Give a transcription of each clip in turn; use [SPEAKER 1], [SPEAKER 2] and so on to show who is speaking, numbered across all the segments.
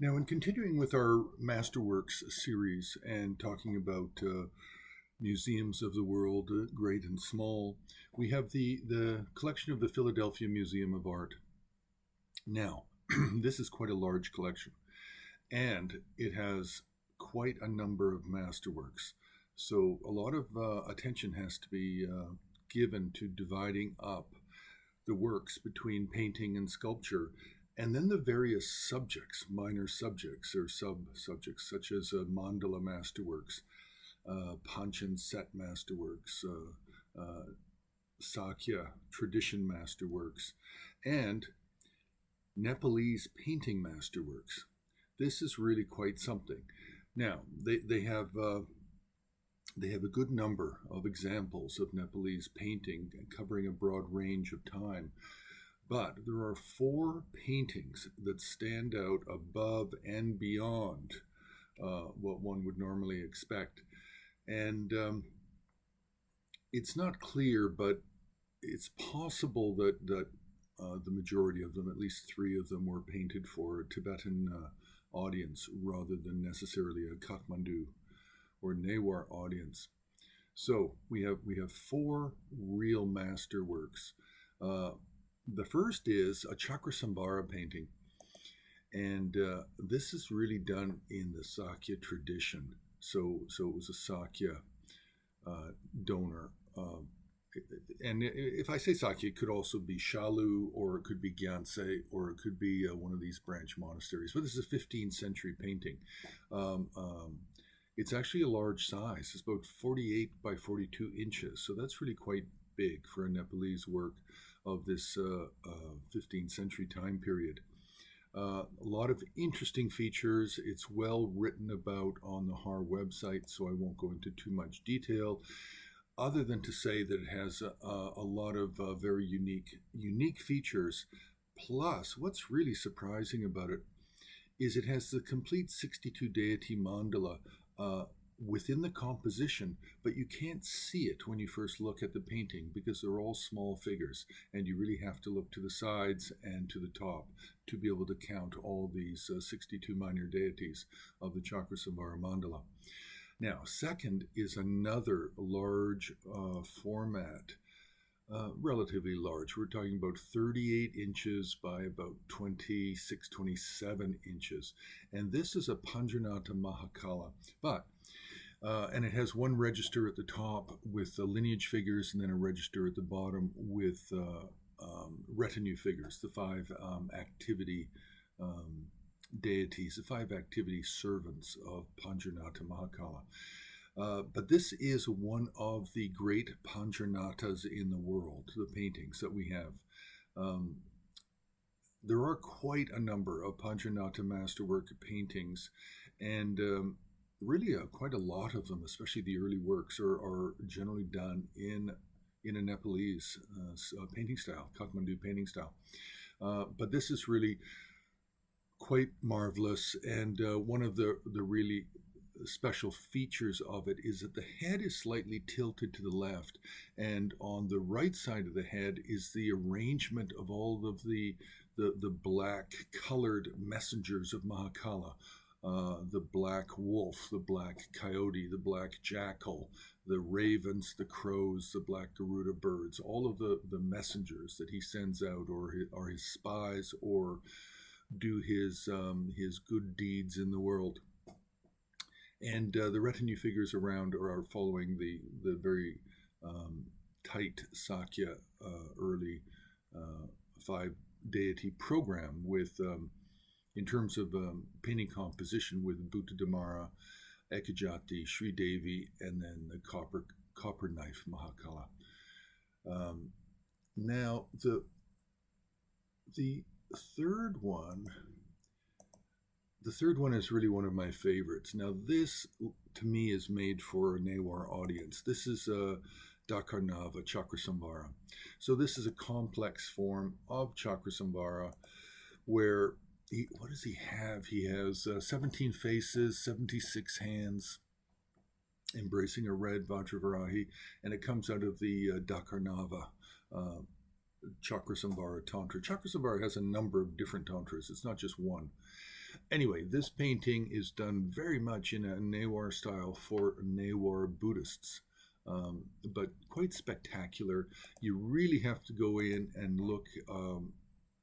[SPEAKER 1] Now, in continuing with our Masterworks series and talking about museums of the world, great and small, we have the collection of the Philadelphia Museum of Art. Now, this is quite a large collection, and it has quite a number of masterworks. So, a lot of attention has to be given to dividing up the works between painting and sculpture, and then the various subjects, minor subjects or sub-subjects, such as mandala masterworks, Panchan set masterworks, Sakya tradition masterworks, and Nepalese painting masterworks. This is really quite something. Now, they have a good number of examples of Nepalese painting covering a broad range of time. But there are four paintings that stand out above and beyond what one would normally expect. And it's not clear, but it's possible that the majority of them, at least three of them, were painted for a Tibetan audience rather than necessarily a Kathmandu or Newar audience. So we have four real masterworks. The first is a Chakrasambhara painting, and this is really done in the Sakya tradition. So it was a Sakya donor. And if I say Sakya, it could also be Shalu, or it could be Gyantse, or it could be one of these branch monasteries. But this is a 15th century painting. It's actually a large size. It's about 48 by 42 inches. So that's really quite big for a Nepalese work of this 15th century time period. A lot of interesting features. It's well written about on the Har website, so I won't go into too much detail, other than to say that it has a lot of very unique features. Plus, what's really surprising about it is it has the complete 62 deity mandala within the composition, but you can't see it when you first look at the painting because they're all small figures, and you really have to look to the sides and to the top to be able to count all these 62 minor deities of the Chakrasambhara mandala. Now, second is another large format, relatively large. We're talking about 38 inches by about 26, 27 inches. And this is a Panjanata Mahakala. And it has one register at the top with lineage figures, and then a register at the bottom with retinue figures, the five activity deities, the five activity servants of Panjanata Mahakala. But this is one of the great Panjanatas in the world, the paintings that we have. There are quite a number of Panjanata masterwork paintings, and really quite a lot of them, especially the early works, are generally done in a Nepalese painting style, Kathmandu painting style. But this is really quite marvelous, and one of the really special features of it is that the head is slightly tilted to the left, and on the right side of the head is the arrangement of all of the black colored messengers of Mahakala. The black wolf, the black coyote, the black jackal, the ravens, the crows, the black Garuda birds, all of the messengers that he sends out, or his spies, or do his good deeds in the world. And the retinue figures around are following the very tight Sakya early five deity program with, in terms of painting composition, with Bhuta Damara, Ekajati, Sri Devi, and then the copper knife Mahakala. Now the third one. The third one is really one of my favorites. Now, this, to me, is made for a Newar audience. This is Dakarnava, Chakrasambhara. So this is a complex form of Chakrasambhara where, what does he have? He has 17 faces, 76 hands, embracing a red Vajravarahi, and it comes out of the Dakarnava Chakrasambhara Tantra. Chakrasambhara has a number of different tantras. It's not just one. Anyway, this painting is done very much in a Newar style for Newar Buddhists, but quite spectacular. You really have to go in and look.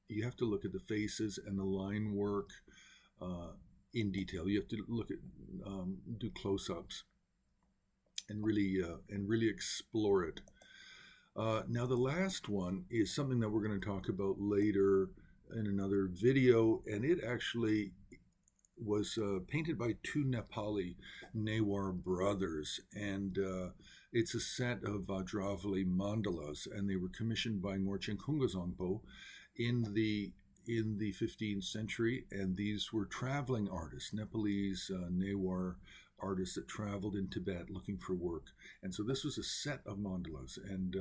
[SPEAKER 1] You have to look at the faces and the line work in detail. You have to look at do close-ups and really explore it. Now, the last one is something that we're going to talk about later in another video, and it actually was painted by two Nepali Newar brothers, and it's a set of Vajravali mandalas, and they were commissioned by Ngorchen Kungazongpo in the 15th century, and these were traveling artists, Nepalese Newar artists that traveled in Tibet looking for work. And so this was a set of mandalas, and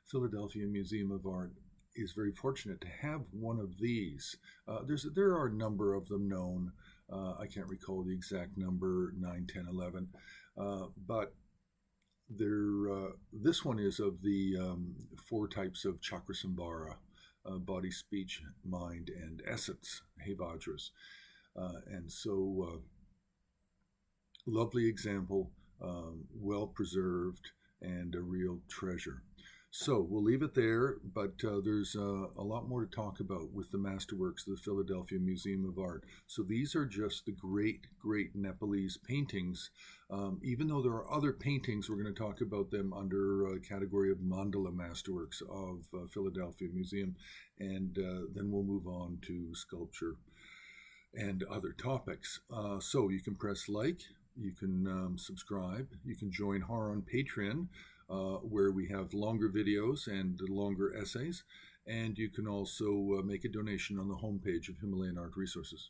[SPEAKER 1] Philadelphia Museum of Art is very fortunate to have one of these. There are a number of them known. I can't recall the exact number, 9, 10, 11, but this one is of the 4 types of Chakrasambhara, body, speech, mind, and essence, Hevajras. And so lovely example, well preserved, and a real treasure. So we'll leave it there, but there's a lot more to talk about with the Masterworks of the Philadelphia Museum of Art. So these are just the great, great Nepalese paintings. Even though there are other paintings, we're going to talk about them under a category of mandala masterworks of Philadelphia Museum, and then we'll move on to sculpture and other topics. So you can press like, you can subscribe, you can join HAR on Patreon, where we have longer videos and longer essays, and you can also make a donation on the homepage of Himalayan Art Resources.